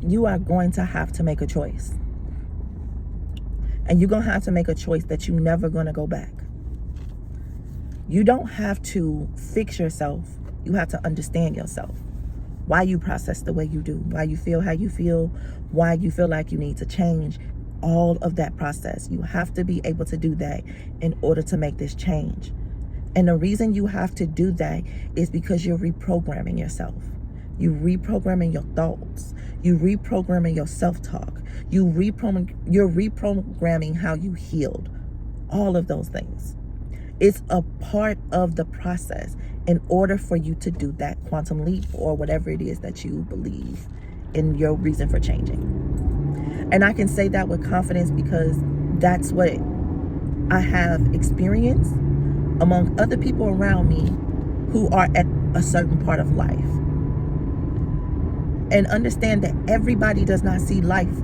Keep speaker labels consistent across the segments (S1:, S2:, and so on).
S1: you are going to have to make a choice. And you're going to have to make a choice that you're never going to go back. You don't have to fix yourself. You have to understand yourself. Why you process the way you do. Why you feel how you feel. Why you feel like you need to change. All of that process. You have to be able to do that in order to make this change. And the reason you have to do that is because you're reprogramming yourself. You're reprogramming your thoughts. You're reprogramming your self-talk. You're reprogramming how you healed. All of those things. It's a part of the process in order for you to do that quantum leap or whatever it is that you believe in your reason for changing. And I can say that with confidence because that's what I have experienced among other people around me who are at a certain part of life. And understand that everybody does not see life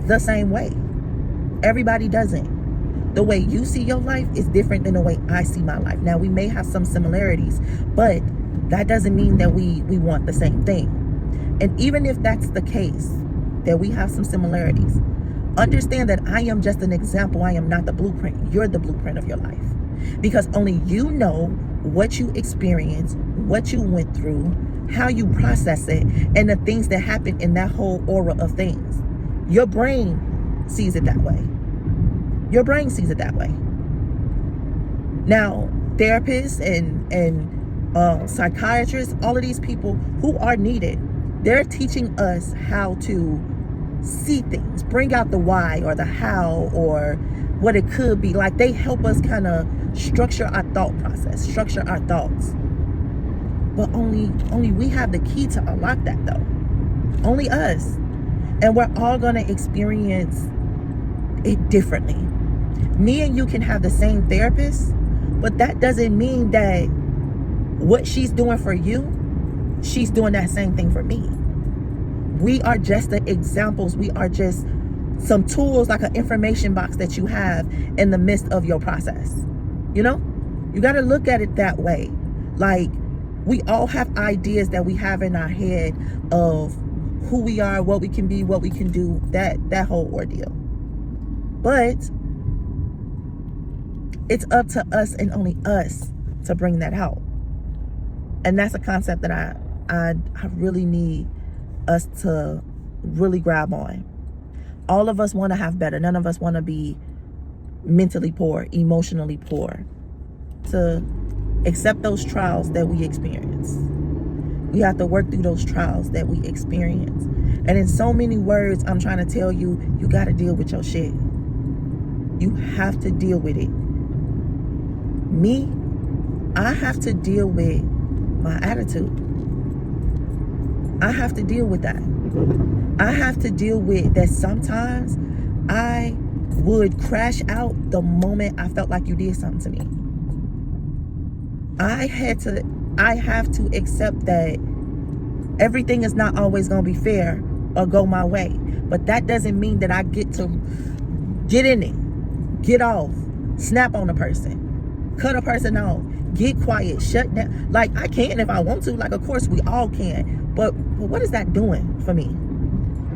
S1: the same way. Everybody doesn't. The way you see your life is different than the way I see my life. Now, we may have some similarities, but that doesn't mean that we want the same thing. And even if that's the case, that we have some similarities, understand that I am just an example. I am not the blueprint. You're the blueprint of your life. Because only you know what you experienced, what you went through, how you process it, and the things that happen in that whole aura of things. Your brain sees it that way. Your brain sees it that way. Now, therapists and psychiatrists, all of these people who are needed, they're teaching us how to see things, bring out the why or the how or what it could be. Like, they help us kind of structure our thought process, structure our thoughts. But only we have the key to unlock that, though. Only us. And we're all going to experience it differently. Me and you can have the same therapist, but that doesn't mean that what she's doing for you, she's doing that same thing for me. We are just the examples. We are just some tools, like an information box that you have in the midst of your process. You know, you got to look at it that way. Like, we all have ideas that we have in our head of who we are, what we can be, what we can do, that whole ordeal. But it's up to us and only us to bring that out. And that's a concept that I really need us to really grab on. All of us want to have better. None of us want to be mentally poor, emotionally poor. To accept those trials that we experience. We have to work through those trials that we experience. And in so many words, I'm trying to tell you, you got to deal with your shit. You have to deal with it. Me, I have to deal with my attitude. I have to deal with that. I have to deal with that sometimes I would crash out the moment I felt like you did something to me. I have to accept that everything is not always going to be fair or go my way. But that doesn't mean that I get to get in it, get off, snap on a person, cut a person off, get quiet, shut down. Like, I can if I want to. Like, of course we all can. But what is that doing for me?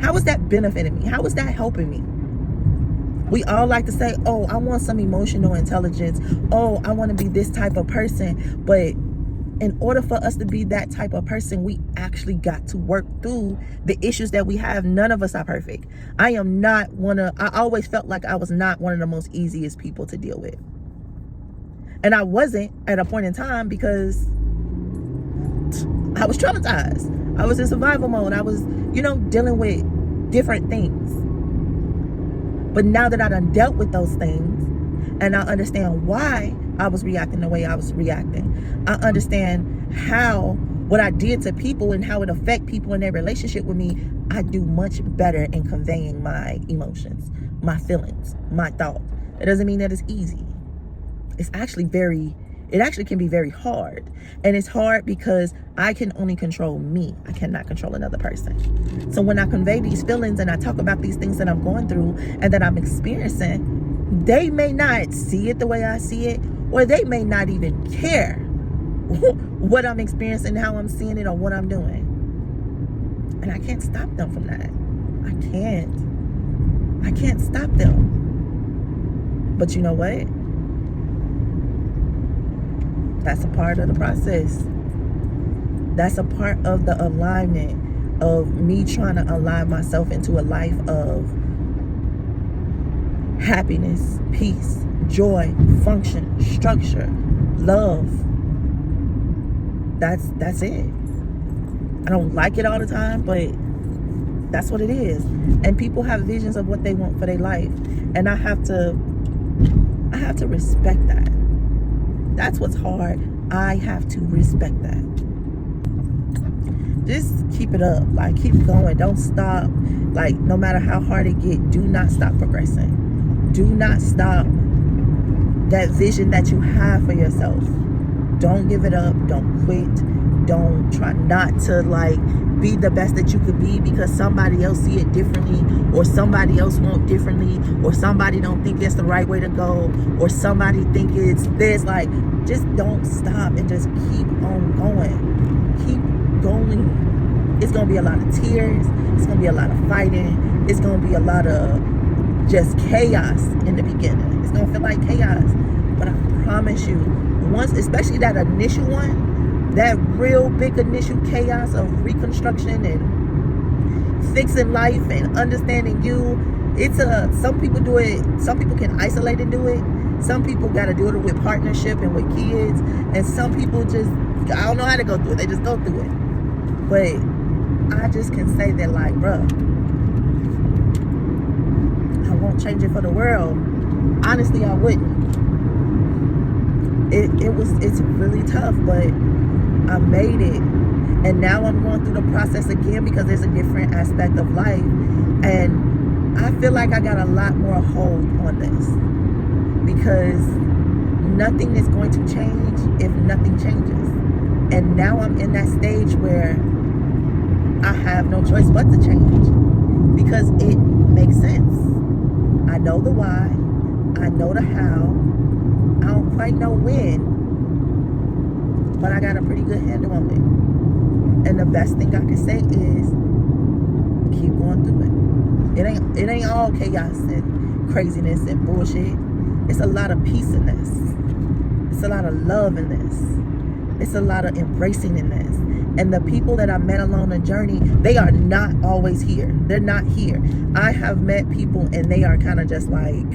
S1: How is that benefiting me? How is that helping me? We all like to say, oh, I want some emotional intelligence. Oh, I want to be this type of person. But in order for us to be that type of person, we actually got to work through the issues that we have. None of us are perfect. I always felt like I was not one of the most easiest people to deal with. And I wasn't at a point in time because I was traumatized. I was in survival mode. I was, dealing with different things. But now that I done dealt with those things and I understand why I was reacting the way I was reacting, I understand how what I did to people and how it affect people in their relationship with me, I do much better in conveying my emotions, my feelings, my thought. It doesn't mean that it's easy. It actually can be very hard. And it's hard because I can only control me. I cannot control another person. So when I convey these feelings and I talk about these things that I'm going through and that I'm experiencing, they may not see it the way I see it, or they may not even care what I'm experiencing, how I'm seeing it, or what I'm doing. And I can't stop them from that. can't stop them. But you know what? That's a part of the process. That's a part of the alignment of me trying to align myself into a life of happiness, peace, joy, function, structure, love. That's it. I don't like it all the time, but that's what it is. And people have visions of what they want for their life, and I have to respect that. That's what's hard. I have to respect that. Just keep it up. Like, keep going. Don't stop. Like, no matter how hard it gets, do not stop progressing. Do not stop that vision that you have for yourself. Don't give it up. Don't quit. Don't try not to, like, be the best that you could be because somebody else see it differently, or somebody else want differently, or somebody don't think it's the right way to go, or somebody think it's this. Like, just don't stop and just keep on going. Keep going. It's gonna be a lot of tears. It's gonna be a lot of fighting. It's gonna be a lot of just chaos in the beginning. It's gonna feel like chaos, but I promise you, once, especially that initial one, that real big initial chaos of reconstruction and fixing life and understanding you, some people do it, some people can isolate and do it, some people got to do it with partnership and with kids, and some people just, I don't know how to go through it, they just go through it. But I just can say that, like, bruh, I won't change it for the world. Honestly, I wouldn't. It's really tough, but I made it, and now I'm going through the process again because there's a different aspect of life, and I feel like I got a lot more hold on this because nothing is going to change if nothing changes. And now I'm in that stage where I have no choice but to change because it makes sense. I know the why, I know the how, I don't quite know when, but I got a pretty good handle on it. And the best thing I can say is keep going through it. It ain't all chaos and craziness and bullshit. It's a lot of peace in this. It's a lot of love in this. It's a lot of embracing in this. And the people that I met along the journey, they are not always here. They're not here. I have met people and they are kind of just like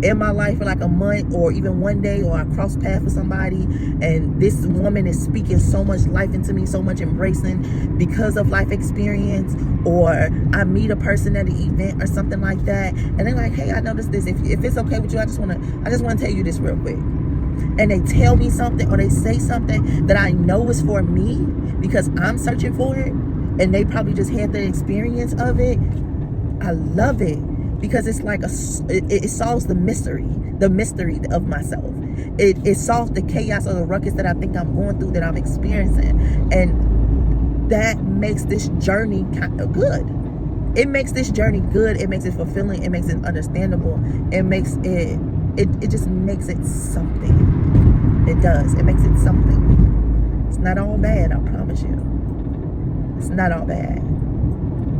S1: in my life for like a month or even one day, or I cross paths with somebody and this woman is speaking so much life into me, so much embracing because of life experience, or I meet a person at an event or something like that and they're like, hey, I noticed this. If it's okay with you, I just want to tell you this real quick. And they tell me something or they say something that I know is for me because I'm searching for it, and they probably just had the experience of it. I love it because it's like it solves the mystery of myself. It solves the chaos or the ruckus that I think I'm going through, that I'm experiencing, and that makes this journey kind of good. It makes this journey good. It makes it fulfilling. It makes it understandable. It just makes it something. It does. It makes it something. It's not all bad, I promise you. It's not all bad.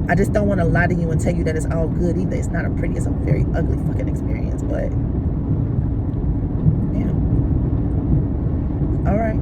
S1: I just don't want to lie to you and tell you that it's all good either. It's not a pretty, it's a very ugly fucking experience, but yeah. All right.